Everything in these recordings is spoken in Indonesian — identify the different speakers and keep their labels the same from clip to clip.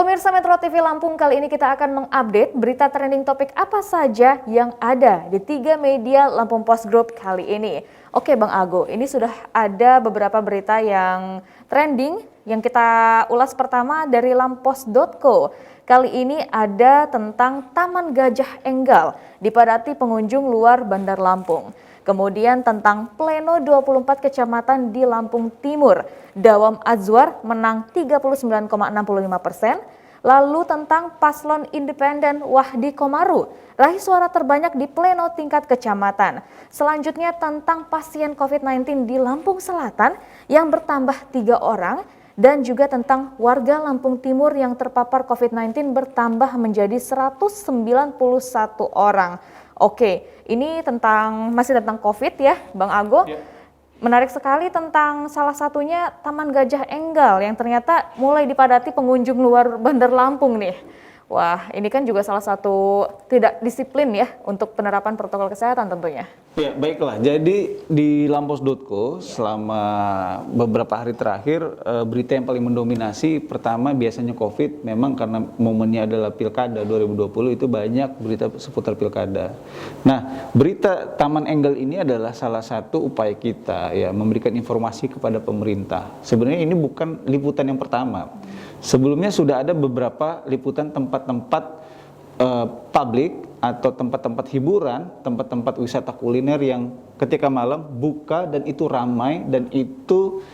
Speaker 1: Pemirsa Metro TV Lampung, kali ini kita akan mengupdate berita trending topik apa saja yang ada di 3 media Lampung Post Group kali ini. Oke Bang Ago, ini sudah ada beberapa berita yang trending yang kita ulas. Pertama dari lampos.co. Kali ini ada tentang Taman Gajah Enggal dipadati pengunjung luar Bandar Lampung. Kemudian tentang pleno 24 kecamatan di Lampung Timur, Dawam Azwar menang 39,65%. Lalu tentang paslon independen Wahdi Komaru, raih suara terbanyak di pleno tingkat kecamatan. Selanjutnya tentang pasien COVID-19 di Lampung Selatan yang bertambah 3 orang. Dan juga tentang warga Lampung Timur yang terpapar COVID-19 bertambah menjadi 191 orang. Oke, ini masih tentang COVID ya, Bang Ago. Ya. Menarik sekali tentang salah satunya Taman Gajah Enggal yang ternyata mulai dipadati pengunjung luar Bandar Lampung nih. Wah, ini kan juga salah satu tidak disiplin ya untuk penerapan protokol kesehatan tentunya.
Speaker 2: Ya, baiklah. Jadi di lampos.co selama beberapa hari terakhir berita yang paling mendominasi pertama biasanya COVID, memang karena momennya adalah Pilkada 2020 itu banyak berita seputar Pilkada. Nah, berita Taman Enggal ini adalah salah satu upaya kita ya memberikan informasi kepada pemerintah. Sebenarnya ini bukan liputan yang pertama. Sebelumnya sudah ada beberapa liputan tempat-tempat publik atau tempat-tempat hiburan, tempat-tempat wisata kuliner yang ketika malam buka dan itu ramai dan itu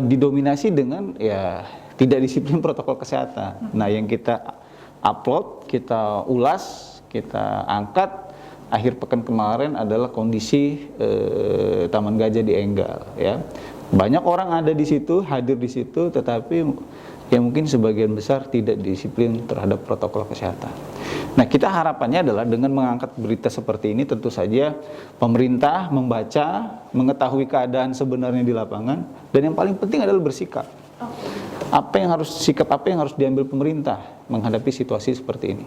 Speaker 2: didominasi dengan ya tidak disiplin protokol kesehatan. Nah, yang kita upload, kita ulas, kita angkat akhir pekan kemarin adalah kondisi Taman Gajah di Enggal ya. Banyak orang ada di situ, hadir di situ, tetapi ya mungkin sebagian besar tidak disiplin terhadap protokol kesehatan. Nah, kita harapannya adalah dengan mengangkat berita seperti ini tentu saja pemerintah membaca, mengetahui keadaan sebenarnya di lapangan, dan yang paling penting adalah bersikap. Apa yang harus diambil pemerintah menghadapi situasi seperti ini.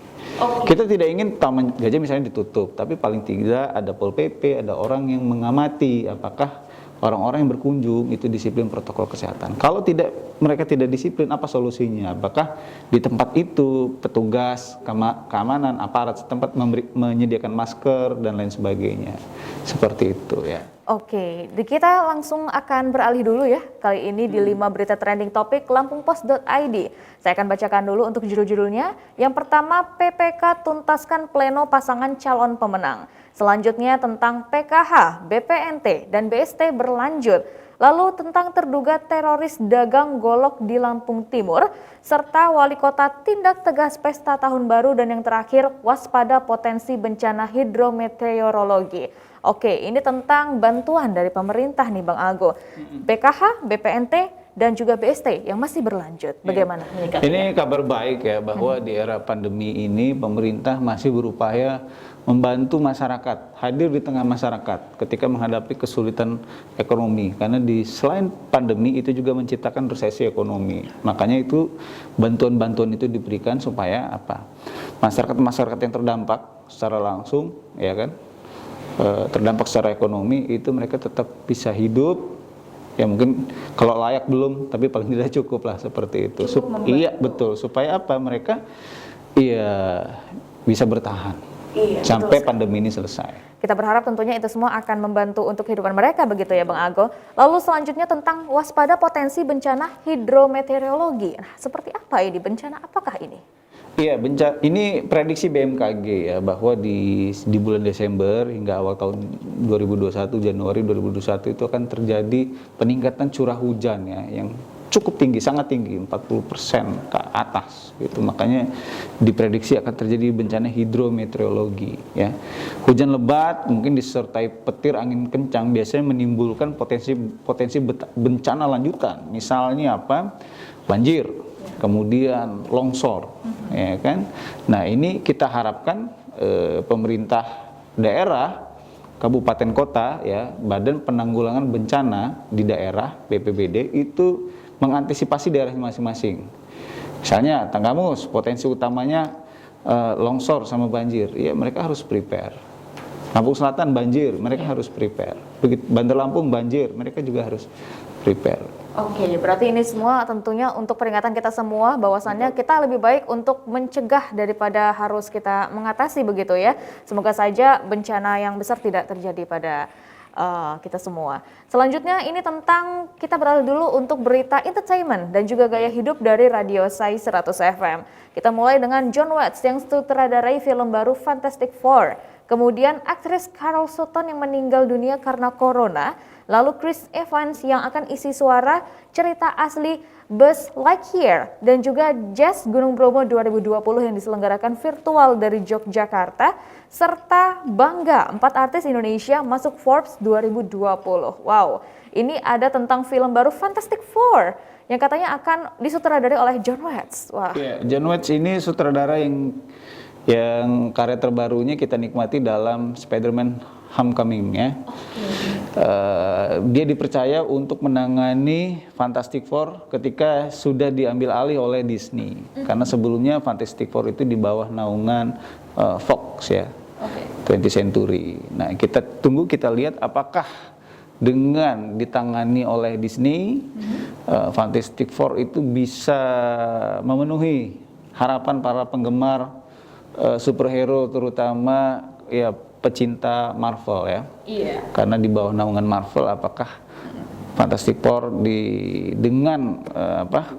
Speaker 2: Kita tidak ingin Taman Gajah misalnya ditutup, tapi paling tidak ada Pol PP, ada orang yang mengamati apakah orang-orang yang berkunjung itu disiplin protokol kesehatan. Kalau mereka tidak disiplin, apa solusinya? Apakah di tempat itu petugas keamanan, aparat setempat menyediakan masker dan lain sebagainya. Seperti itu ya.
Speaker 1: Oke, kita langsung akan beralih dulu ya. Kali ini di 5 berita trending topik lampungpost.id. Saya akan bacakan dulu untuk judul-judulnya. Yang pertama, PPK tuntaskan pleno pasangan calon pemenang. Selanjutnya tentang PKH, BPNT, dan BST berlanjut. Lalu tentang terduga teroris dagang golok di Lampung Timur, serta wali kota tindak tegas pesta tahun baru, dan yang terakhir waspada potensi bencana hidrometeorologi. Oke, ini tentang bantuan dari pemerintah nih Bang Ago. PKH, BPNT, dan juga BST yang masih berlanjut. Bagaimana menyikapinya?
Speaker 2: Ini kabar baik ya, bahwa di era pandemi ini pemerintah masih berupaya membantu masyarakat, hadir di tengah masyarakat ketika menghadapi kesulitan ekonomi. Karena selain pandemi itu juga menciptakan resesi ekonomi. Makanya itu bantuan-bantuan itu diberikan supaya apa? Masyarakat yang terdampak secara langsung, ya kan? Terdampak secara ekonomi itu mereka tetap bisa hidup. Ya mungkin kalau layak belum, tapi paling tidak cukup lah seperti itu. Iya betul, supaya apa? Mereka iya bisa bertahan sampai pandemi ini selesai.
Speaker 1: Kita berharap tentunya itu semua akan membantu untuk kehidupan mereka begitu ya Bang Ago. Lalu selanjutnya tentang waspada potensi bencana hidrometeorologi. Nah, seperti apa ini bencana? Apakah ini?
Speaker 2: Iya, ini prediksi BMKG ya, bahwa di bulan Desember hingga awal tahun 2021, Januari 2021 itu akan terjadi peningkatan curah hujan ya, yang cukup tinggi, sangat tinggi, 40% ke atas gitu. Makanya diprediksi akan terjadi bencana hidrometeorologi ya. Hujan lebat mungkin disertai petir angin kencang biasanya menimbulkan potensi bencana lanjutan. Misalnya apa? Banjir, kemudian longsor, ya kan? Nah, ini kita harapkan pemerintah daerah, kabupaten kota, ya, Badan Penanggulangan Bencana di daerah (BPBD) itu mengantisipasi daerah masing-masing. Misalnya Tanggamus, potensi utamanya longsor sama banjir, ya mereka harus prepare. Lampung Selatan banjir, mereka harus prepare. Begitu Bandar Lampung banjir, mereka juga harus prepare.
Speaker 1: Oke, berarti ini semua tentunya untuk peringatan kita semua bahwasannya kita lebih baik untuk mencegah daripada harus kita mengatasi begitu ya. Semoga saja bencana yang besar tidak terjadi pada kita semua. Selanjutnya ini tentang kita beralih dulu untuk berita entertainment dan juga gaya hidup dari Radio Sai 100 FM. Kita mulai dengan Jon Watts yang sutradarai film baru Fantastic Four. Kemudian aktris Carol Sutton yang meninggal dunia karena corona. Lalu Chris Evans yang akan isi suara cerita asli Buzz Lightyear dan juga Jazz Gunung Bromo 2020 yang diselenggarakan virtual dari Yogyakarta serta Bangga 4 artis Indonesia masuk Forbes 2020. Wow, ini ada tentang film baru Fantastic Four yang katanya akan disutradarai oleh Jon Watts. Wah.
Speaker 2: Yeah, Jon Watts ini sutradara yang karya terbarunya kita nikmati dalam Spider-Man Homecoming ya. Dia dipercaya untuk menangani Fantastic Four ketika sudah diambil alih oleh Disney. Karena sebelumnya Fantastic Four itu di bawah naungan Fox ya, 20th Century. Nah kita tunggu, kita lihat apakah dengan ditangani oleh Disney, Fantastic Four itu bisa memenuhi harapan para penggemar superhero terutama ya pecinta Marvel ya. Iya. Karena di bawah naungan Marvel, apakah Fantastic Four dengan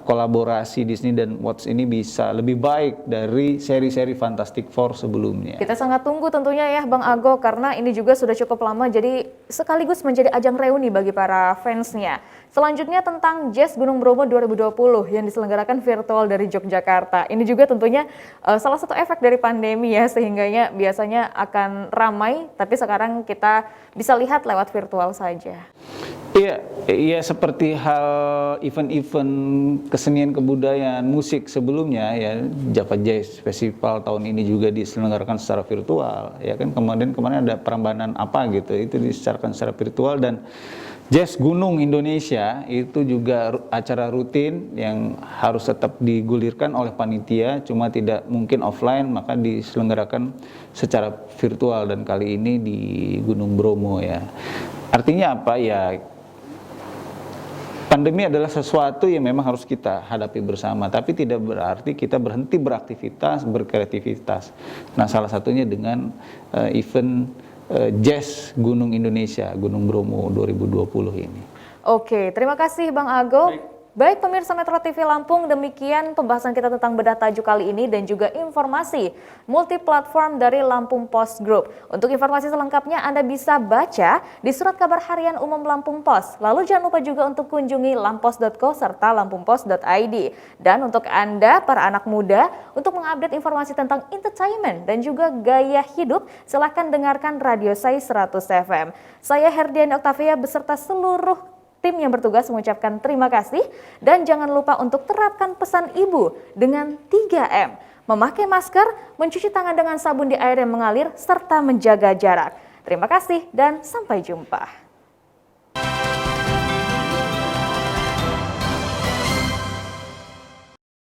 Speaker 2: kolaborasi Disney dan Watts ini bisa lebih baik dari seri-seri Fantastic Four sebelumnya.
Speaker 1: Kita sangat tunggu tentunya ya Bang Ago, karena ini juga sudah cukup lama jadi sekaligus menjadi ajang reuni bagi para fansnya. Selanjutnya tentang Jazz Gunung Bromo 2020 yang diselenggarakan virtual dari Yogyakarta. Ini juga tentunya salah satu efek dari pandemi ya, sehingganya biasanya akan ramai tapi sekarang kita bisa lihat lewat virtual saja.
Speaker 2: Iya, seperti hal event-event kesenian kebudayaan musik sebelumnya ya, Java Jazz Festival tahun ini juga diselenggarakan secara virtual ya kan. Kemarin ada Prambanan apa gitu, itu diselenggarakan secara virtual. Dan Jazz Gunung Indonesia itu juga acara rutin yang harus tetap digulirkan oleh panitia, cuma tidak mungkin offline, maka diselenggarakan secara virtual dan kali ini di Gunung Bromo ya. Artinya apa ya? Pandemi adalah sesuatu yang memang harus kita hadapi bersama, tapi tidak berarti kita berhenti beraktivitas, berkreativitas. Nah, salah satunya dengan event Jazz Gunung Indonesia, Gunung Bromo 2020 ini.
Speaker 1: Oke, terima kasih Bang Ago. Baik pemirsa Metro TV Lampung, demikian pembahasan kita tentang bedah tajuk kali ini dan juga informasi multiplatform dari Lampung Post Group. Untuk informasi selengkapnya Anda bisa baca di Surat Kabar Harian Umum Lampung Pos. Lalu jangan lupa juga untuk kunjungi lampos.co serta lampungpos.id. Dan untuk Anda para anak muda, untuk mengupdate informasi tentang entertainment dan juga gaya hidup, silahkan dengarkan Radio Sai 100 FM. Saya Herdian Oktavia beserta seluruh tim yang bertugas mengucapkan terima kasih dan jangan lupa untuk terapkan pesan ibu dengan 3M. Memakai masker, mencuci tangan dengan sabun di air yang mengalir, serta menjaga jarak. Terima kasih dan sampai jumpa.